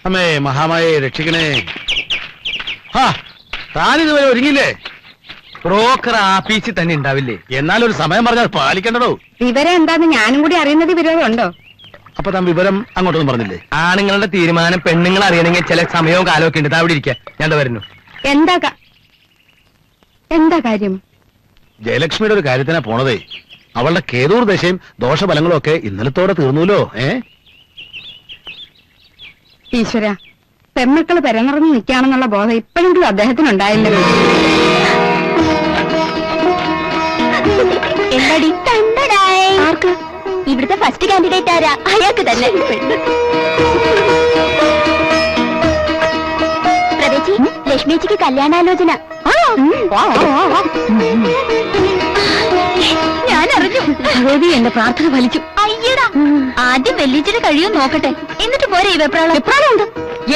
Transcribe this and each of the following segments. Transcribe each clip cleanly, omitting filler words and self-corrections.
അമ്മേ മഹാമായെ രക്ഷിക്കണേ. താനിതുവരെ ഒരുങ്ങില്ലേ? ബ്രോക്കർ ആഫീസിൽ തന്നെ ഉണ്ടാവില്ലേ? എന്നാലൊരു സമയം പറഞ്ഞാൽ പാലിക്കണ്ടോ? വിവരം എന്താന്ന് ഞാനും കൂടി അറിയുന്നത് വിരോധമുണ്ടോ? അപ്പൊ താൻ വിവരം അങ്ങോട്ടൊന്നും പറഞ്ഞില്ലേ? ആണുങ്ങളുടെ തീരുമാനം പെണ്ണുങ്ങൾ അറിയണമെങ്കിൽ ചില സമയവും കാലവും ഒക്കെ ഉണ്ട്. അവിടെ ഇരിക്കുക, ഞാൻ വരുന്നു. എന്താ കാര്യം? ജയലക്ഷ്മിയുടെ ഒരു കാര്യത്തിനാ പോണതേ. അവളുടെ കേതൂർ ദശയും ദോഷഫലങ്ങളും ഒക്കെ ഇന്നലത്തോടെ തീർന്നൂലോ. ഈശ്വര, പെമ്മക്കള് പെരനിറഞ്ഞു നിൽക്കുകയാണെന്നുള്ള ബോധം ഇപ്പോഴെങ്കിലും അദ്ദേഹത്തിനുണ്ടായില്ലല്ലോ. ആർക്ക്? ഇവിടുത്തെ ഫസ്റ്റ് കാൻഡിഡേറ്റ് ആരാ? അയാൾക്ക് തന്നെ. പ്രവേശി, ലക്ഷ്മിച്ചിക്ക് കല്യാണാലോചന. ഞാൻ അറിഞ്ഞു. ഭഗവതി, എന്റെ പ്രാർത്ഥന ഫലിച്ചു. അയ്യടാ, ആദ്യം വെല്ലിച്ചിട്ട് കഴിയും നോക്കട്ടെ, എന്നിട്ട് പോരെ ഈ വെപ്രാളുണ്ട്.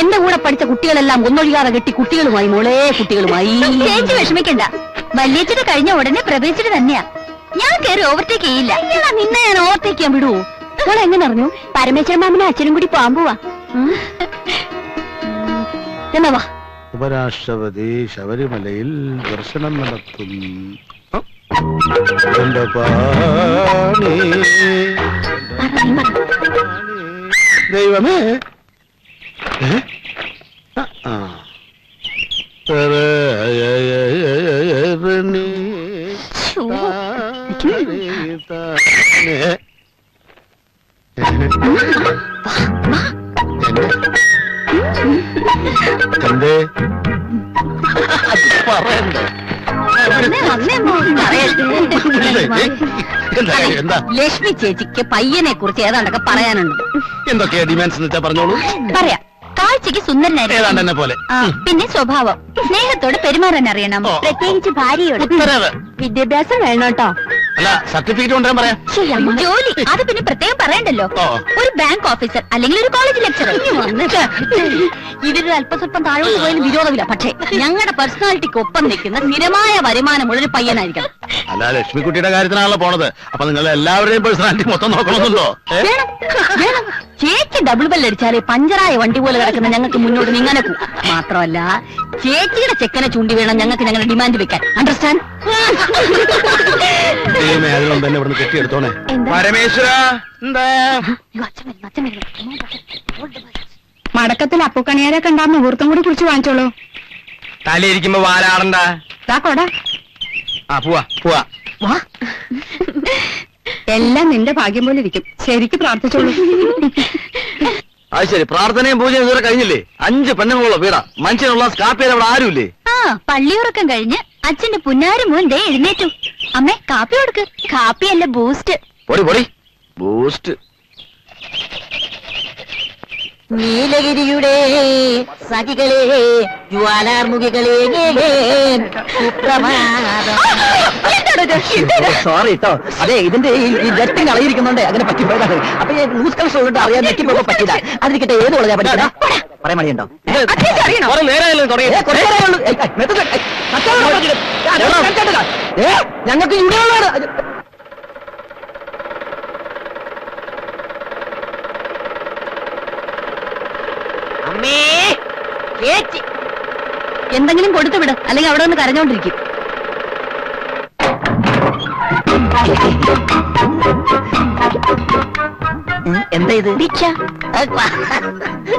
എന്റെ കൂടെ പഠിച്ച കുട്ടികളെല്ലാം ഒന്നൊഴിയാതെ കെട്ടി കുട്ടികളുമായി, മോളെ കുട്ടികളുമായി. ചേച്ചി വിഷമിക്കണ്ട, വല്യച്ചിട്ട് കഴിഞ്ഞ ഉടനെ പ്രവേശിച്ചിട്ട് തന്നെയാ. ഞാൻ കയറി ഓവർടേക്ക് ചെയ്യില്ല. നിന്നെ ഞാൻ ഓവർടേക്ക് ചെയ്യാൻ വിടുവോ? മോളെ എങ്ങനെ അറിഞ്ഞു? പരമേശ്വരൻ മാമനും അച്ഛനും കൂടി പോവാൻ പോവാ. എന്നാ വാ. ഉപരാഷ്ട്രപതി ശബരിമലയിൽ ദർശനം നടത്തും. ദൈവമേ, എന്തേ പറയണ്ടേ? ലക്ഷ്മി ചേച്ചിക്ക് പയ്യനെ കുറിച്ച് ഏതാണ്ടൊക്കെ പറയാനുണ്ട്. എന്തൊക്കെയാ ഡിമാൻഡ്സ് എന്ന് വെച്ചാ പറഞ്ഞോളൂ. പറയാം. കാഴ്ചക്ക് സുന്ദരനായിരിക്കും, പോലെ. പിന്നെ സ്വഭാവം, സ്നേഹത്തോട് പെരുമാറാൻ അറിയണം, പ്രത്യേകിച്ച് ഭാര്യയോട്. വിദ്യാഭ്യാസം വേണം കേട്ടോ. അല്ല, സർട്ടിഫിക്കറ്റ് കൊണ്ടുവരാൻ പറയാം. ജോലി അത് പിന്നെ പ്രത്യേകം പറയണ്ടല്ലോ. ഒരു ബാങ്ക് ഓഫീസർ അല്ലെങ്കിൽ ഒരു കോളേജ് ലെക്ചറർ. ഇവരൊരു അല്പസ്വല്പം താഴോട്ട് പോയതിന് വിരോധമില്ല, പക്ഷേ ഞങ്ങളുടെ പേഴ്സണാലിറ്റിക്ക് ഒപ്പം നിൽക്കുന്ന സ്ഥിരമായ വരുമാനമുള്ള ഒരു പയ്യനായിരിക്കണം. അല്ല, ലക്ഷ്മിക്കുട്ടിയുടെ കാര്യത്തിനാണല്ലോ പോണത്. അപ്പൊ നിങ്ങൾ എല്ലാവരുടെയും പേഴ്സണാലിറ്റി മൊത്തം നോക്കണമെന്നുണ്ടോ? ചേച്ചി ഡബിൾ ബെല്ലടിച്ചാലേ പഞ്ചറായ വണ്ടി പോലെ കിടക്കുന്ന ഞങ്ങൾക്ക് മുന്നോട്ട് നീങ്ങാനൊക്കും. മാത്രമല്ല, ചേച്ചിയുടെ ചെക്കനെ ചൂണ്ടി വേണം ഞങ്ങൾക്ക് ഞങ്ങളുടെ ഡിമാൻഡ് വെക്കാൻ. അണ്ടർസ്റ്റാൻഡ്? തന്നെ ഇവിടുന്ന് കെട്ടിയെടുത്തോണേ. പരമേശ്വര, മടക്കത്തിൽ അപ്പൂക്കണിയാരൊക്കെ ഉണ്ടാകുന്ന മുഹൂർത്തം കൂടി കുറിച്ച് വാങ്ങിച്ചോളൂ. തലയിരിക്കുമ്പോ വാലാടണ്ട. കൊടാ. പോവാ പോവാ. എല്ലാം നിന്റെ ഭാഗ്യം പോലെ ഇരിക്കും. ശരിക്ക് പ്രാർത്ഥിച്ചോളൂ. അത് ശരി, പ്രാർത്ഥനയും പൂജയും ഇതുവരെ കഴിഞ്ഞില്ലേ? 5 പെണ്ണുങ്ങളുള്ള വീടാ. മനുഷ്യനുള്ള സ്കാപ്പ് അവിടെ ആരുമില്ലേ? പള്ളിയുറക്കം കഴിഞ്ഞ് അച്ഛന്റെ പുന്നാരി മോൻ ദേ എഴുന്നേറ്റു. അമ്മേ, കാപ്പി കൊടുക്ക്. കാപ്പിയല്ല, ബൂസ്റ്റ്. പൊടി ബൂസ്റ്റ്. നീലഗിരിയുടെ സഖികളെ, ജ്വാലാർമുഖികളെ, സോറി കേട്ടോ. അതെ, ഇതിന്റെ ഈ ജസ്റ്റിംഗ് അളയിരിക്കുന്നുണ്ട്, അങ്ങനെ പറ്റിപ്പോയതാണ്. അപ്പൊ ന്യൂസ് കളക്ഷൻ അറിയാൻ നെറ്റിപ്പോ പറ്റില്ല. അതിരിക്കട്ടെ, ഏത് കോളേജാ പഠിക്കണ? പറയാൻ മടിയുണ്ടോ? ഞങ്ങൾക്ക് യൂണിയനുള്ളതാണ്. അമ്മേ, ചേച്ചി എന്തെങ്കിലും കൊടുത്തു വിട്, അല്ലെങ്കിൽ അവിടെ ഒന്ന് കരഞ്ഞോണ്ടിരിക്കും. എന്താ ഇത്? ഭിക്ഷ.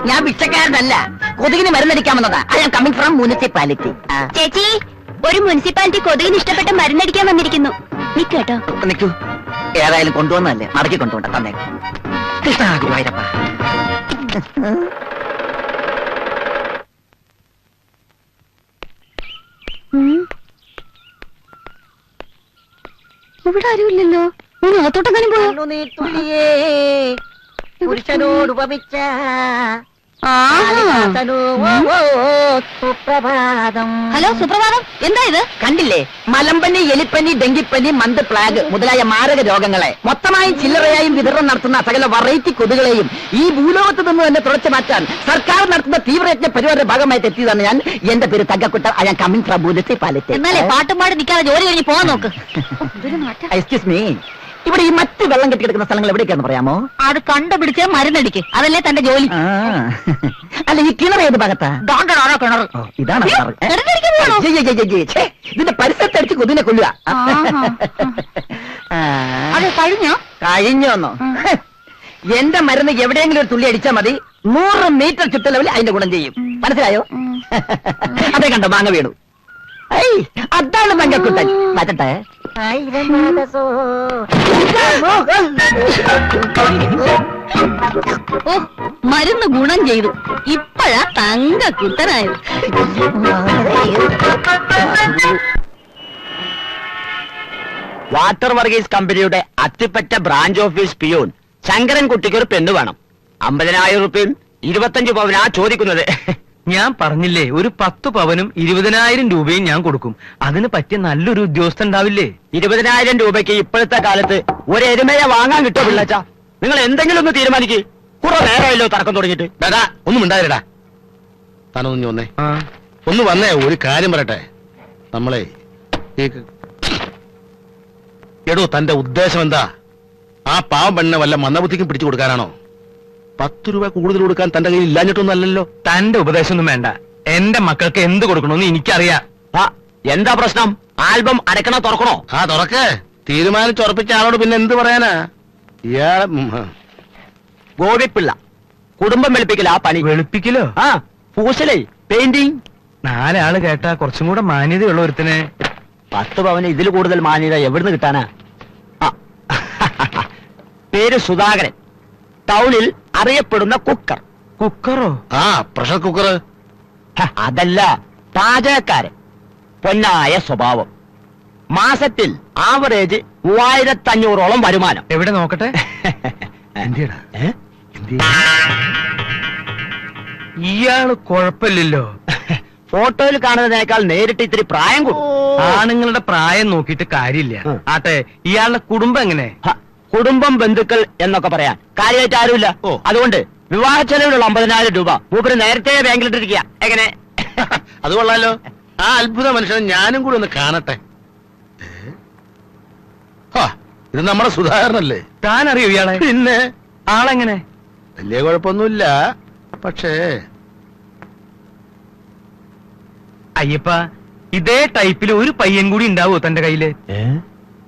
ഞാൻ ഭിക്ഷക്കാരനല്ല, കൊതുകിന് മരുന്നടിക്കാമെന്നതാ. I am coming from municipality. ചേച്ചി, ഒരു മുനിസിപ്പാലിറ്റി കൊതുകിന് ഇഷ്ടപ്പെട്ട മരുന്നടിക്കാൻ വന്നിരിക്കുന്നു. നിക്കട്ടോ. നിൽക്കൂ. ഏതായാലും കൊണ്ടുവന്നല്ലേ, മടക്കി കൊണ്ടുപോണ്ട. തന്നെ കൃഷ്ണ ഗുരുവായൂരപ്പ. ഇവിടെ ആരുമില്ലല്ലോ. അകത്തോട്ടെങ്ങാനും പോയോ? പുരുഷനോട് ഉപമിച്ച സുപ്രഭാതം. ഹലോ, സുപ്രഭാതം. എന്താ ഇത്? കണ്ടില്ലേ? മലമ്പനി, എലിപ്പനി, ഡെങ്കിപ്പനി, മന്ത് പ്ലാഗ് മുതലായ മാരക രോഗങ്ങളെ മൊത്തമായും ചില്ലറയായും വിതരണം നടത്തുന്ന സകല വെറൈറ്റി കൊതുകളെയും ഈ ഭൂലോകത്ത് നിന്ന് തന്നെ തുടച്ചു മാറ്റാൻ സർക്കാർ നടത്തുന്ന തീവ്രയജ്ഞ പരിപാടിയുടെ ഭാഗമായിട്ട് എത്തിയതാണ് ഞാൻ. എന്റെ പേര് Thankakkutta. I am coming from municipality. എന്നാലേ പാട്ടും പാടി നിൽക്കാതെ ജോലി കഴിഞ്ഞ് പോകാൻ നോക്ക്. എക്സ്ക്യൂസ് മീ, ഇവിടെ ഈ മറ്റ് വെള്ളം കെട്ടിക്കിടക്കുന്ന സ്ഥലങ്ങൾ എവിടേക്കാന്ന് പറയാമോ? അത് കണ്ടുപിടിച്ച് മരുന്നടിക്ക്, അതല്ലേ തന്റെ ജോലി. അല്ല, ഈ കിണർ ഏത് ഭാഗത്താ? കിണർ ഇതാണ് ഇതിന്റെ പരിസരത്തടിച്ച് കൊതിനെ കൊല്ലുക. അത് കഴിഞ്ഞോ? കഴിഞ്ഞോന്നോ? എന്റെ മരുന്ന് എവിടെയെങ്കിലും ഒരു തുള്ളി അടിച്ചാൽ മതി, 100 മീറ്റർ ചുറ്റളവിൽ അതിന്റെ ഗുണം ചെയ്യും. മനസ്സിലായോ? അതേ കണ്ടോ മാങ്ങ വീണു. അതാണ് മങ്കക്കുട്ടൻ. മാറ്റട്ടെ. ഓ, മരുന്ന് ഗുണം ചെയ്തു. ഇപ്പഴാ തങ്കക്കുട്ടനായത്. വാട്ടർ വർഗീസ് കമ്പനിയുടെ Athippatta branch office peon Sankaran കുട്ടിക്ക് ഒരു പെണ്ണ് വേണം. 50,000 രൂപയും 25 പവനാ ചോദിക്കുന്നത്. ഞാൻ പറഞ്ഞില്ലേ, ഒരു 10 പവനും 20,000 രൂപയും ഞാൻ കൊടുക്കും. അതിന് പറ്റിയ നല്ലൊരു ഉദ്യോഗസ്ഥൻ ഉണ്ടാവില്ലേ? 20,000 രൂപയ്ക്ക് ഇപ്പോഴത്തെ കാലത്ത് ഒരു എരുമയെ വാങ്ങാൻ കിട്ടുമോ പിള്ളച്ച? നിങ്ങൾ എന്തെങ്കിലും ഒന്ന് തീരുമാനിക്ക്. കുറെ നേരമല്ലോ തർക്കം തുടങ്ങിയിട്ട്. ഡാ ഒന്നും ഉണ്ടായിരടാ. താനൊന്നു വന്നേ, ഒന്ന് വന്നേ. ഒരു കാര്യം പറയട്ടെ. നമ്മളെ എടോ, തന്റെ ഉദ്ദേശം എന്താ? ആ പാവം പെണ്ണെ വല്ല മന്ദബുദ്ധിക്കും പിടിച്ചു കൊടുക്കാനാണോ? 10 രൂപ കൂടുതൽ കൊടുക്കാൻ തന്റെ കയ്യിൽ ഇല്ലാഞ്ഞിട്ടൊന്നും അല്ലല്ലോ. തന്റെ ഉപദേശമൊന്നും വേണ്ട. എന്റെ മക്കൾക്ക് എന്ത് കൊടുക്കണമെന്ന് എനിക്കറിയാം. എന്താ പ്രശ്നം? ആൽബം അടക്കണോ തുറക്കണോ? തുറക്കേ. തീരുമാനിച്ചുറപ്പിച്ച ആളോട് പിന്നെ എന്ത് പറയാനാ? ഇയാളെ ഗോപിപ്പിള്ള കുടുംബം വെളുപ്പിക്കല. ആ പണി വെളുപ്പിക്കലോ? പൂശലേ, പെയിന്റിങ്. 4 ആള് കേട്ടാ കുറച്ചും കൂടെ മാന്യതയുള്ള ഒരുത്തിന് 10 പവന് ഇതിൽ കൂടുതൽ മാന്യത എവിടുന്ന് കിട്ടാനാ? പേര് സുധാകരൻ. ടൗണിൽ അറിയപ്പെടുന്ന കുക്കർ. കുക്കറോ? Pressure cooker. അതല്ല, പാചകക്കാരൻ. പൊന്നായ സ്വഭാവം. മാസത്തിൽ ആവറേജ് 3500ഓളം വരുമാനം. എവിടെ നോക്കട്ടെ? ഇയാള് കുഴപ്പമില്ലല്ലോ. ഫോട്ടോയിൽ കാണുന്നതിനേക്കാൾ നേരിട്ട് ഇത്തിരി പ്രായം കൂടും. ആണുങ്ങളുടെ പ്രായം നോക്കിയിട്ട് കാര്യമില്ല. ആട്ടെ, ഇയാളുടെ കുടുംബം എങ്ങനെ? കുടുംബം, ബന്ധുക്കൾ എന്നൊക്കെ പറയാൻ കാര്യമായിട്ട് ആരുമില്ല. അതുകൊണ്ട് വിവാഹ ചെലവിലുള്ള 50,000 രൂപ മൂപ്പര് നേരത്തെ ബാങ്കിലിട്ടിരിക്കുക. എങ്ങനെ? അത് കൊള്ളാലോ. ആ അത്ഭുത മനുഷ്യനെ ഞാനും കൂടി ഒന്ന് കാണട്ടെ. ഇത് നമ്മുടെ സുധാകരനല്ലേ? താൻ അറിയോ ഇയാളെ? പിന്നെ ആളെങ്ങനെ? വലിയ കുഴപ്പമൊന്നുമില്ല. പക്ഷേ അയ്യപ്പ, ഇതേ ടൈപ്പിൽ ഒരു പയ്യൻ കൂടി ഉണ്ടാവോ തന്റെ കയ്യില്?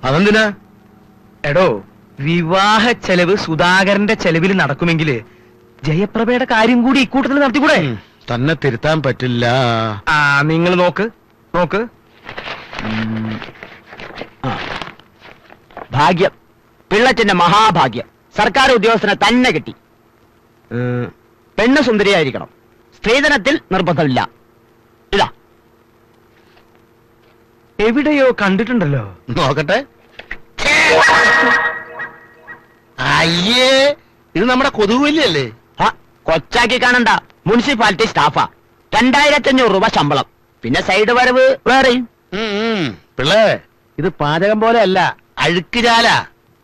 അതെന്തിനാ? എടോ, വിവാഹ ചെലവ് സുധാകരന്റെ ചെലവിൽ നടക്കുമെങ്കില് ജയപ്രഭയുടെ കാര്യം കൂടി ഇക്കൂട്ടത്തിൽ നടത്തിക്കൂടെ? തന്നെ തിരുത്താൻ പറ്റില്ല. നിങ്ങൾ നോക്ക്. ഭാഗ്യം, പിള്ളച്ചന്റെ മഹാഭാഗ്യം. സർക്കാർ ഉദ്യോഗസ്ഥനെ തന്നെ കിട്ടി. പെണ്ണ് സുന്ദരിയായിരിക്കണം. സ്ത്രീധനത്തിൽ നിർബന്ധമില്ല. ഇതാ. എവിടെയോ കണ്ടിട്ടുണ്ടല്ലോ. നോക്കട്ടെ. അയ്യേ, ഇത് നമ്മുടെ കൊതുകുവല്ലിയല്ലേ? കൊച്ചാക്കി കാണണ്ട. മുനിസിപ്പാലിറ്റി സ്റ്റാഫാ. 2500 രൂപ ശമ്പളം. പിന്നെ സൈഡ് വരവ് വേറെയും. പിള്ളേ, ഇത് പാചകം പോലെ അല്ല, അഴുക്കുചാല.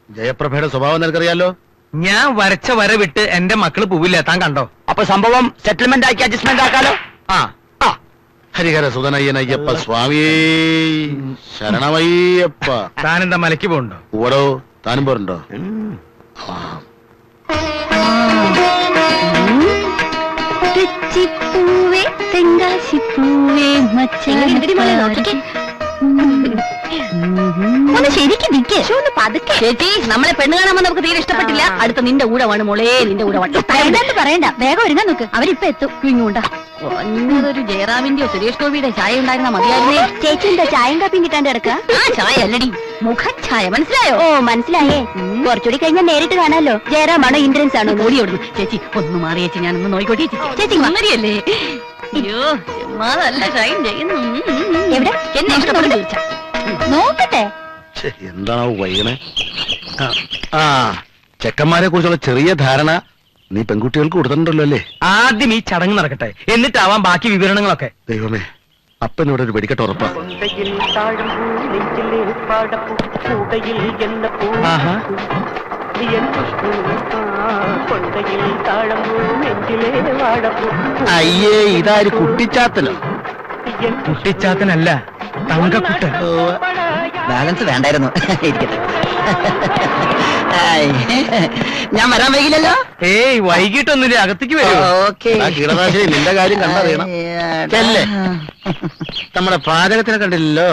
ജയപ്രഭയുടെ സ്വഭാവം നിനക്കറിയാലോ. ഞാൻ വരച്ച വര വിട്ട് എന്റെ മക്കള് പോവില്ല. താൻ കണ്ടോ? അപ്പൊ സംഭവം സെറ്റിൽമെന്റ് ആക്കി അഡ്ജസ്റ്റ്മെന്റ് ആക്കാലോ. ഹരിഹര സുധനയ്യനയ്യപ്പ സ്വാമിയേ ശരണമയ്യപ്പ. താനെന്താ മലയ്ക്ക് പോണ്ടോ? ഓടോ, താനും പോരുണ്ടോ? തെച്ചിപ്പൂവേ തെങ്കാശിപ്പൂവേ ഒന്ന് ശരിക്കും നിക്ക്. പതുക്കെ ചേച്ചി, നമ്മളെ പെണ്ണ് കാണാൻ നമുക്ക് തീരെ ഇഷ്ടപ്പെട്ടില്ല. അടുത്ത നിന്റെ ഊഴമാണ് മോളെ, നിന്റെ ഊഴമാണ്. പറയണ്ട, വേഗം ഒരുങ്ങാൻ നോക്ക്. അവരിപ്പോ എത്തും. ഇങ്ങോട്ടാ ഒരു ജയറാമിന്റെയോ സുരേഷ് ഗോപിയുടെ ചായ ഉണ്ടായിരുന്ന മതിയായിരുന്നേ. ചേച്ചി എന്താ ചായയും കാപ്പിയും കിട്ടാണ്ട് കിടക്കുക? ചായ അല്ലടി, മുഖഛായ. മനസ്സിലായോ? ഓ, മനസ്സിലായേ. കുറച്ചുകൂടി കഴിഞ്ഞാൽ നേരിട്ട് കാണാമല്ലോ. ജയറാമാണോ ഇന്ദ്രൻസ് ആണോ? ഓടി ഓടുന്നു. ചേച്ചി ഒന്ന് മാറി ചേച്ചി, ഞാനൊന്ന് നോയിക്കോട്ടെ. ചേച്ചി മറിയല്ലേ? അയ്യോ, ചുമ്മാതല്ല ഷൈൻ ചെയ്യുന്നു. എവിടെ എന്നെ ഇഷ്ടപ്പെടുന്നു നോക്കട്ടെ. എന്താണോ വൈകണേ? ചെക്കന്മാരെ കുറിച്ചുള്ള ചെറിയ ധാരണ നീ പെൺകുട്ടികൾക്ക് കൊടുത്തിട്ടുണ്ടല്ലോ അല്ലേ? ആദ്യം ഈ ചടങ്ങ് നടക്കട്ടെ, എന്നിട്ടാവാം ബാക്കി വിവരണങ്ങളൊക്കെ. ദൈവമേ, അപ്പനോട് ഒരു വെടിക്കെട്ട് ഉറപ്പാ. അയ്യേ, ഇതാര് കുട്ടിച്ചാത്തനോ? കുട്ടിച്ചാത്തനല്ല, തങ്കക്കുട്ടൻ. ബാലൻസ് വേണ്ടായിരുന്നു. ഇരിക്കട്ടെ. ഞാൻ വരാൻ വൈകില്ലല്ലോ. ഏയ് വൈകിട്ടൊന്നുമില്ല, അകത്തേക്ക് വരൂ. ഓക്കെ. കീടനാശിനി നിന്റെ കാര്യം കണ്ടറിയണം. ചെല്ലേ. നമ്മുടെ പാചകത്തിനെ കണ്ടില്ലല്ലോ.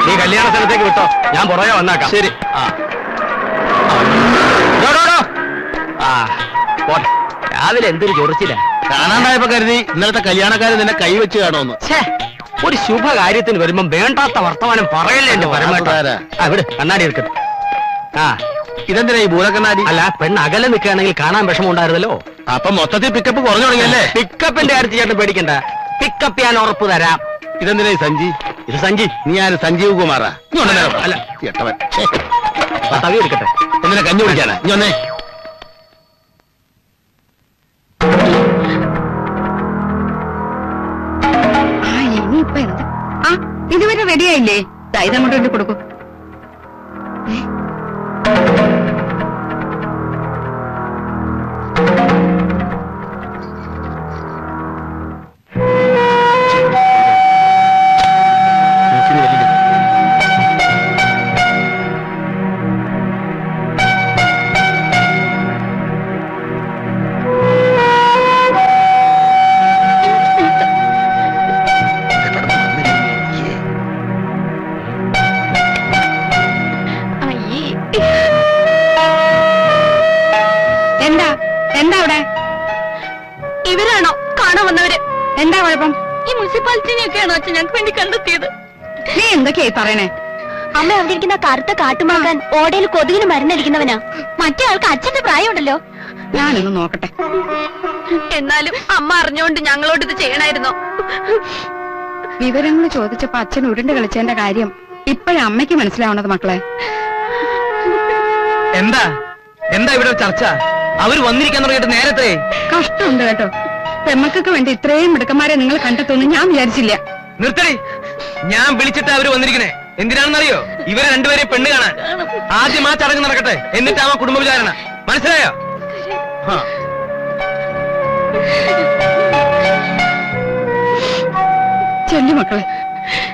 നീ കല്യാണ സ്ഥലത്തേക്ക് വിട്ടോ, ഞാൻ പുറകെ വന്നാക്കാം. ശരി. പോട്ടെ. രാവിലെ എന്തൊരു ചൊറിച്ചില്ല. കാണാണ്ടായപ്പോ കരുതി ഇന്നലത്തെ കല്യാണക്കാരൻ നിന്നെ കൈവച്ച് കാണുമെന്ന്. ഒരു ശുഭകാര്യത്തിന് വരുമ്പം വേണ്ടാത്ത വർത്തമാനം പറയല്ലേ എന്റെ പരമാവധി. വിട്, കണ്ണാടി എടുക്കട്ടെ. ഇതെന്തിനാ ഈ ഭൂതക്കണ്ണാടി? അല്ല, പെണ്ണ് അകലെ നിൽക്കുകയാണെങ്കിൽ കാണാൻ വിഷമം ഉണ്ടായിരുന്നല്ലോ. അപ്പൊ മൊത്തത്തിൽ പിക്കപ്പ് കുറഞ്ഞു തുടങ്ങിയല്ലേ? പിക്കപ്പിന്റെ കാര്യത്തിൽ ചേട്ടൻ പേടിക്കണ്ട, പിക്കപ്പ് ഞാൻ ഉറപ്പ് തരാം. ഇതെന്തിനാ ഈ സഞ്ജി? ഇത് സഞ്ജി. നീ ആര്? സഞ്ജീവ് കുമാറാ? അല്ല, എട്ടവൻ. തവി എടുക്കട്ടെ. എന്തിനാ കഞ്ഞി കുടിക്കാനാ? നീ ഒന്നേ. ഇനിയിപ്പൊ എന്ത്? ഇതുവരെ റെഡിയായില്ലേ? ഇതങ്ങോട്ട് വേണ്ടി കൊടുക്കും. എന്താ എന്താ അവിടെ? ഇവരാണോ കാണാൻ വന്നവര്? എന്താ കുഴപ്പം? ഈ മുനിസിപ്പാലിറ്റിനെയൊക്കെയാണോ അച്ഛൻ ഞങ്ങൾക്ക് വേണ്ടി കണ്ടെത്തിയത്? നീ എന്തൊക്കെയായി പറയണേ? അമ്മ അവിടെ ഇരിക്കുന്ന കറുത്ത കാട്ടുമാക്കാൻ ഓടയിൽ കൊതുകിന് മരുന്നടിക്കുന്നവനാ. മറ്റേ ആൾക്ക് അച്ഛന്റെ പ്രായമുണ്ടല്ലോ. ഞാനൊന്ന് നോക്കട്ടെ. എന്നാലും അമ്മ അറിഞ്ഞോണ്ട് ഞങ്ങളോട് ഇത് ചെയ്യണായിരുന്നോ? വിവരങ്ങൾ ചോദിച്ചപ്പോ അച്ഛൻ ഉരുണ്ട് കളിച്ചതിന്റെ കാര്യം ഇപ്പോഴും അമ്മയ്ക്ക് മനസ്സിലാവണത് മക്കളെ. എന്താ എന്താ ഇവിടെ ചർച്ച? അവര് വന്നിരിക്കാൻ തുടങ്ങിയിട്ട് നേരത്തെ കഷ്ടമുണ്ട് കേട്ടോ. പെമ്മക്കൊക്കെ വേണ്ടി ഇത്രയും മിടുക്കന്മാരെ നിങ്ങൾ കണ്ടെത്തുമെന്ന് ഞാൻ വിചാരിച്ചില്ല. നിർത്തടി. ഞാൻ വിളിച്ചിട്ട് അവര് വന്നിരിക്കണേ എന്തിനാണെന്നറിയോ? ഇവരെ രണ്ടുപേരെ പെണ്ണ് കാണാൻ. ആദ്യം ആ ചടങ്ങ് നടക്കട്ടെ, എന്നിട്ടാവാ കുടുംബ വിചാരണ. മനസ്സിലായോ? ചെല്ലു മക്കളെ,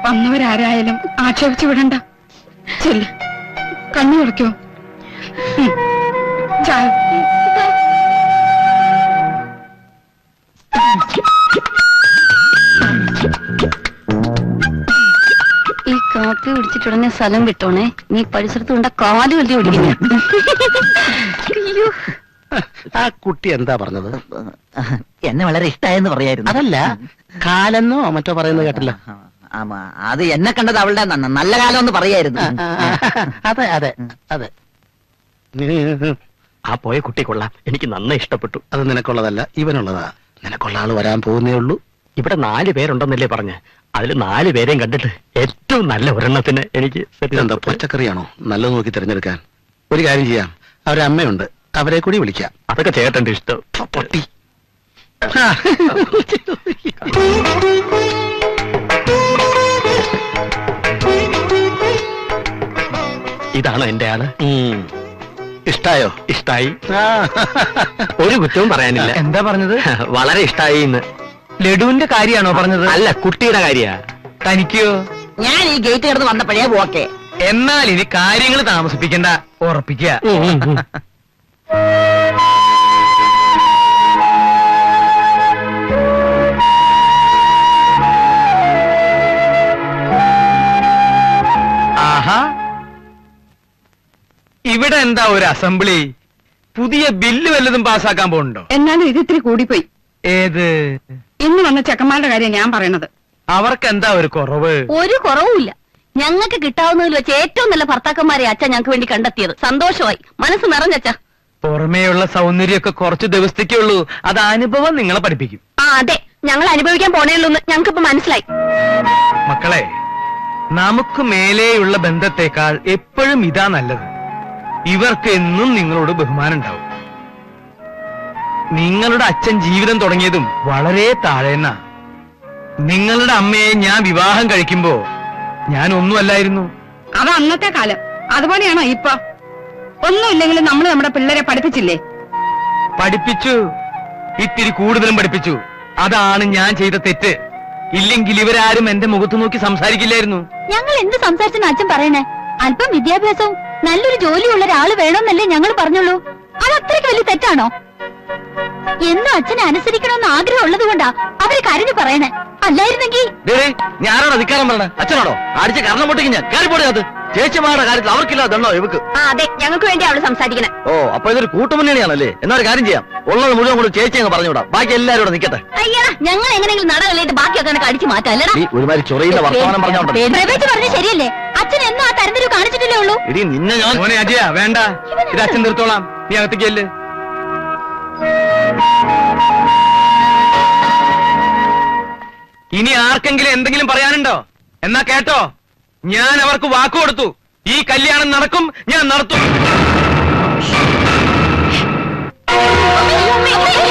വന്നവരാരായാലും ആക്ഷേപിച്ചു വിടണ്ട. ചെല്ലു, കണ്ണു തുറക്കോ. ചായ. ഈ കാപ്പി കുടിച്ചിട്ടുടനെ സ്ഥലം വിട്ടോണേ. നീ പരിസരത്ത് കൊണ്ട കാല് വലിയ ഓടിക്കുന്ന. ആ കുട്ടി എന്താ പറഞ്ഞത്? എന്നെ വളരെ ഇഷ്ടമായെന്ന് പറയായിരുന്നു. അതല്ല, കാലെന്നോ മറ്റോ പറയുന്നത് കേട്ടല്ലോ. അത് എന്നെ കണ്ടത് അവളുടെ നല്ല കാലം എന്ന് പറയായിരുന്നു. അതെ അതെ അതെ. ആ പോയ കുട്ടി കൊള്ളാം, എനിക്ക് നന്നായി ഇഷ്ടപ്പെട്ടു. അത് നിനക്കുള്ളതല്ല, ഇവനുള്ളതാ. നിനക്കുള്ള ആള് വരാൻ പോകുന്നേ ഉള്ളൂ. ഇവിടെ 4 പേരുണ്ടെന്നല്ലേ പറഞ്ഞ്? അതിൽ 4 പേരെയും കണ്ടിട്ട് ഏറ്റവും നല്ല ഒരെണ്ണത്തിന് എനിക്ക് എന്താ പച്ചക്കറിയാണോ നല്ലത് നോക്കി തിരഞ്ഞെടുക്കാൻ? ഒരു കാര്യം ചെയ്യാം, അവരെ അമ്മയുണ്ട്, അവരെ കൂടി വിളിക്കാം. അതൊക്കെ ചേട്ടന്റെ ഇഷ്ടം. പൊട്ടി. ഇതാണോ എന്റെ ആള്? ഇഷ്ടായോ? ഇഷ്ടായി. ഒരു കുറ്റവും പറയാനില്ല. എന്താ പറഞ്ഞത്? വളരെ ഇഷ്ടായി. ഇന്ന് ലഡുവിന്റെ കാര്യമാണോ പറഞ്ഞത്? അല്ല, കുട്ടിയുടെ കാര്യാ. തനിക്കോ? ഞാൻ ഈ ഗേറ്റ് കിടന്ന് വന്നപ്പോഴേ ഓക്കെ. എന്നാൽ ഇനി കാര്യങ്ങൾ താമസിപ്പിക്കണ്ട, ഉറപ്പിക്കുക. ആഹാ, ഇവിടെ എന്താ ഒരു അസംബ്ലി? പുതിയ ബില്ല് വല്ലതും പാസ്സാക്കാൻ പോകുന്നുണ്ടോ? എന്നാലും ഇത് ഇത്തിരി കൂടിപ്പോയി. ഏത്? ഇന്ന് വന്ന ചെക്കന്മാരുടെ കാര്യം ഞാൻ പറയണത്. അവർക്ക് എന്താ ഒരു കുറവ്? ഒരു കുറവുമില്ല. ഞങ്ങൾക്ക് കിട്ടാവുന്നതിൽ വെച്ച് ഏറ്റവും നല്ല ഭർത്താക്കന്മാരെ അച്ഛൻ ഞങ്ങൾക്ക് വേണ്ടി കണ്ടെത്തിയത്. സന്തോഷമായി, മനസ്സ് നിറഞ്ഞച്ച. പുറമേയുള്ള സൗന്ദര്യമൊക്കെ കുറച്ച് ദിവസത്തേക്കേ ഉള്ളൂ. അത് അനുഭവം നിങ്ങളെ പഠിപ്പിക്കും. അതെ, ഞങ്ങൾ അനുഭവിക്കാൻ പോണേയുള്ളൂന്ന് ഞങ്ങൾക്കിപ്പോ മനസ്സിലായി. മക്കളെ, നമുക്ക് മേലെയുള്ള ബന്ധത്തെക്കാൾ എപ്പോഴും ഇതാ നല്ലത്. ഇവർക്ക് എന്നും നിങ്ങളോട് ബഹുമാനം ഉണ്ടാവും. നിങ്ങളുടെ അച്ഛൻ ജീവിതം തുടങ്ങിയതും വളരെ താഴേന്നാ. നിങ്ങളുടെ അമ്മയെ ഞാൻ വിവാഹം കഴിക്കുമ്പോ ഞാൻ ഒന്നുമല്ലായിരുന്നു. അത് അന്നത്തെ കാലം. അതുപോലെയാണോ ഇപ്പൊ? ഒന്നുമില്ലെങ്കിലും നമ്മൾ നമ്മുടെ പിള്ളേരെ പഠിപ്പിച്ചില്ലേ? പഠിപ്പിച്ചു, ഇത്തിരി കൂടുതലും പഠിപ്പിച്ചു. അതാണ് ഞാൻ ചെയ്ത തെറ്റ്. ഇല്ലെങ്കിൽ ഇവരാരും എന്റെ മുഖത്ത് നോക്കി സംസാരിക്കില്ലായിരുന്നു. ഞങ്ങൾ എന്ത് സംസാരിച്ചെന്ന് അച്ഛൻ പറയണേ? അല്പം വിദ്യാഭ്യാസവും നല്ലൊരു ജോലിയുള്ള ഒരാള് വേണമെന്നല്ലേ ഞങ്ങൾ പറഞ്ഞുള്ളൂ. അത് അത്രയ്ക്ക് വലിയ തെറ്റാണോ? എന്നും അച്ഛനെ അനുസരിക്കണമെന്ന് ആഗ്രഹം ഉള്ളത് കൊണ്ടാ അവര് കരഞ്ഞു പറയണേ. അല്ലായിരുന്നെങ്കിൽ ഞാനാണോ ധിക്കാരം പറഞ്ഞ? അച്ഛനാണോ? അടിച്ച് കരണം പൊട്ടിക്ക് ഞാൻ കയറിപ്പോടിയത്. ചേച്ചിമാരുടെ കാര്യത്തിൽ അവർക്കില്ലാതല്ലോ ഇവക്ക്. അതെ, ഞങ്ങൾക്ക് വേണ്ടി അവള് സംസാരിക്കണേ. ഓ, അപ്പൊ ഇതൊരു കൂട്ടുമുന്നണിയാണല്ലേ? എന്നൊരു കാര്യം ചെയ്യാം, ഉള്ളത് മുഴുവൻ കൂടി ചേച്ചി അങ്ങ് പറഞ്ഞുവിടാം. ബാക്കി എല്ലാവരും കൂടെ നിൽക്കട്ടെ. അയ്യടാ, ഞങ്ങൾ എങ്ങനെയെങ്കിലും നടകളിട്ട് ബാക്കിയൊക്കെ അടിച്ചു മാറ്റാം. അല്ലടാ, ഒരുമാതിരി ചൊറിയുന്ന വർത്തമാനം പറഞ്ഞോണ്ട് പ്രവേശ് പറഞ്ഞ ശരിയല്ലേ? അച്ഛൻ എന്നും ആ തരംതിരിവ് കാണിച്ചിട്ടില്ലേ ഉള്ളൂ. ഇടി നിന്നെ ഞാൻ. മോനെ അജയ, വേണ്ട, ഇത് അച്ഛൻ തീർത്തോളാം. നീ അകത്തേക്കല്ലേ. ഇനി ആർക്കെങ്കിലും എന്തെങ്കിലും പറയാനുണ്ടോ? എന്നാ കേട്ടോ, ഞാൻ അവർക്ക് വാക്കു കൊടുത്തു. ഈ കല്യാണം നടക്കും, ഞാൻ നടത്തും. അയ്യോ, അമ്മേ, അമ്മേ.